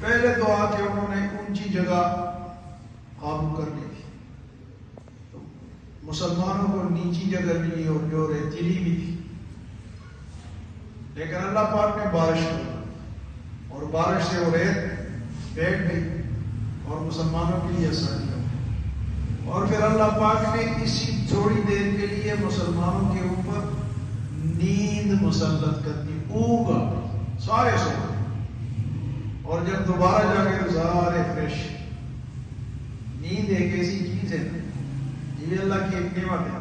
پہلے تو آ کے انہوں نے اونچی جگہ قابو کر لی تھی، تو مسلمانوں کو نیچی جگہ ملی اور جو ریتیلی بھی تھی، لیکن اللہ پاک نے بارش کی اور بارش سے وہ ریت بیٹھ گئی اور مسلمانوں کے لیے آسانی ہو گئی۔ اور پھر اللہ پاک نے اسی تھوڑی دیر کے لیے مسلمانوں کے اوپر نیند مسلط کر دی، اونگ آ گئی، سارے سو گئے، اور جب دوبارہ جا کے تو سارے فریش۔ نیند ایک ایسی چیز ہے نا، یہ اللہ کی ایک نعمت ہے۔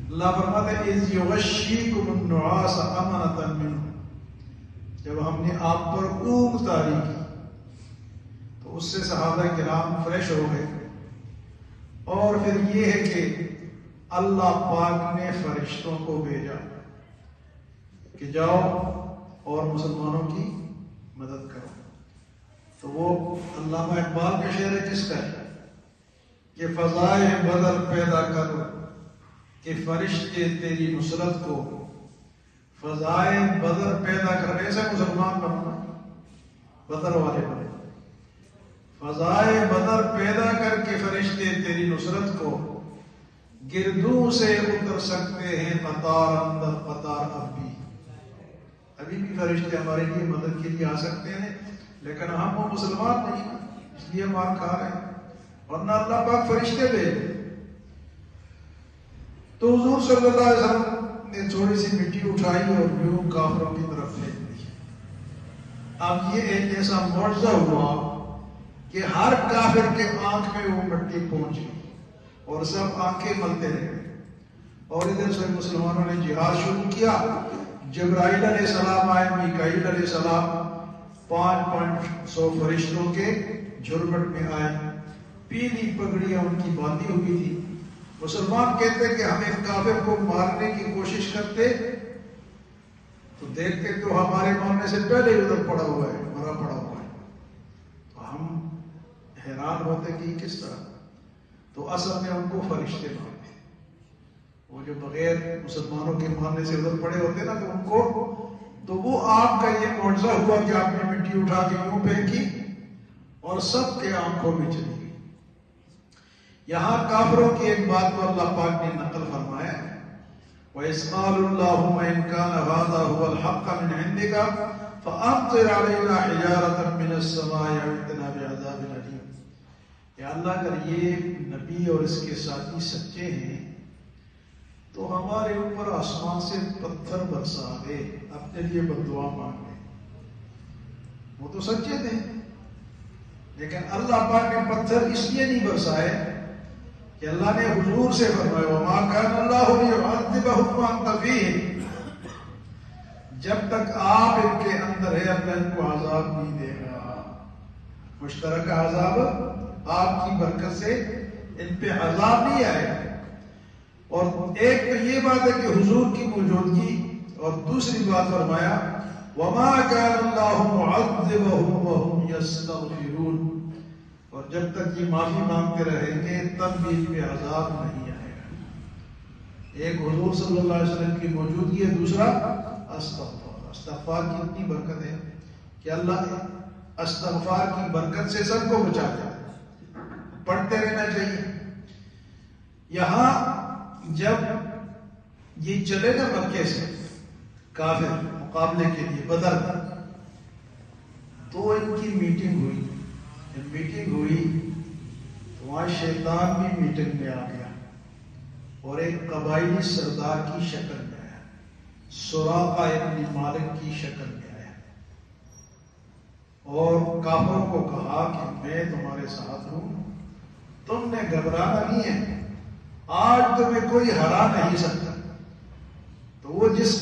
اللہ فرماتا ہے اذ یغشیکم النعاس امنۃ منہ، جب ہم نے آپ پر اونگ طاری کی تو اس سے صحابہ کرام فریش ہو گئے۔ اور پھر یہ ہے کہ اللہ پاک نے فرشتوں کو بھیجا کہ جاؤ اور مسلمانوں کی مدد کرو۔ تو وہ علامہ اقبال کا شعر ہے جس کا ہے کہ فضائے بدر پیدا کرو کہ فرشتے تیری نصرت کو، فضائے بدر پیدا کر، ایسے مسلمان بننا، بدر والے بنے، فضائے بدر پیدا کر کے فرشتے تیری نصرت کو، گردوں سے اتر سکتے ہیں قطار اندر قطار، ابھی بھی فرشتے ہمارے لیے مدد کے لیے آ سکتے ہیں، لیکن ہم وہ مسلمان نہیں، اس لیے مار کھا رہے ہیں، ورنہ اللہ پاک فرشتے بھیجے۔ تو حضور صلی اللہ علیہ وسلم نے تھوڑی سی مٹی اٹھائی اور یوں کافروں کی طرف پھینک دی۔ اب یہ ایک ایسا معجزہ ہوا کہ ہر کافر کے آنکھ میں وہ مٹی پہنچ گئی اور سب آنکھیں ملتے رہے، اور ادھر سے مسلمانوں نے جہاد شروع کیا۔ جبرائیل علیہ السلام آئے، میکائیل علیہ السلام 500 فرشتوں کے جھرمٹ میں آئے، پیلی پگڑیاں ان کی باندھی ہوئی تھی۔ مسلمان کہتے کہ ہم ایک کافر کو مارنے کی کوشش کرتے تو دیکھتے تو ہمارے مارنے سے پہلے ادھر پڑا ہوا ہے، مرا پڑا ہوا ہے، تو ہم حیران ہوتے کہ یہ کس طرح۔ تو اصل میں ان کو فرشتے مارتے، وہ جو بغیر مسلمانوں کے مارنے سے ادھر پڑے ہوتے نا، تو ان کو، تو وہ آپ کا یہ معجزہ ہوا کہ آپ نے مٹی اٹھا کے یوں پھینکی اور سب کے آنکھوں میں چلی گئی۔ یہاں کافروں کی ایک بات کو اللہ پاک نے نقل فرمایا، وَإِذْ قَالُوا اللَّهُمَّ إِنْ كَانَ هَذَا هُوَ الْحَقَّ مِنْ عِنْدِكَ فَأَمْطِرْ عَلَيْنَا حِجَارَةً مِنَ السَّمَاءِ أَوْ ائْتِنَا بِعَذَابٍ أَلِيمٍ۔ یا اللہ اگر یہ نبی اور اس کے ساتھی سچے ہیں تو ہمارے اوپر آسمان سے پتھر برسا دے، اپنے لیے بد دعا مانگ لے۔ وہ تو سچے تھے، لیکن اللہ پاک نے پتھر اس لیے نہیں برسائے کہ اللہ نے حضور سے فرمایا وَمَا كَانَ اللَّهُ لِيُعَذِّبَهُمْ وَأَنْتَ فِيهِمْ، جب تک آپ ان کے اندر ہے اللہ ان کو عذاب نہیں دے گا۔ مشترکہ عذاب آپ کی برکت سے ان پہ عذاب نہیں آئے گا۔ اور ایک تو یہ بات ہے کہ حضور کی موجودگی، اور دوسری بات فرمایا وَمَا كَانَ اللَّهُ مُعَذِّبَهُمْ وَهُمْ يَسْتَغْفِرُونَ، اور جب تک یہ معافی مانگتے رہیں گے تب بھی ان پہ عذاب نہیں آئے گا۔ ایک حضور صلی اللہ علیہ وسلم کی موجودگی ہے، دوسرا استغفار۔ استغفار کی اتنی برکت ہے کہ اللہ استغفار کی برکت سے سب کو بچاتا ہے، پڑھتے رہنا چاہیے۔ یہاں جب یہ چلے نا مکے سے کافر مقابلے کے لیے بدر، تو ان کی میٹنگ ہوئی، جب میٹنگ ہوئی تو وہاں شیطان بھی میٹنگ میں آ گیا اور ایک قبائلی سردار کی شکل میں آیا، سراقہ ابن مالک کی شکل میں آیا، اور کافروں کو کہا کہ میں تمہارے ساتھ ہوں، تم نے گھبرانا نہیں ہے، آج تمہیں کوئی ہرا نہیں سکتا۔ تو وہ جس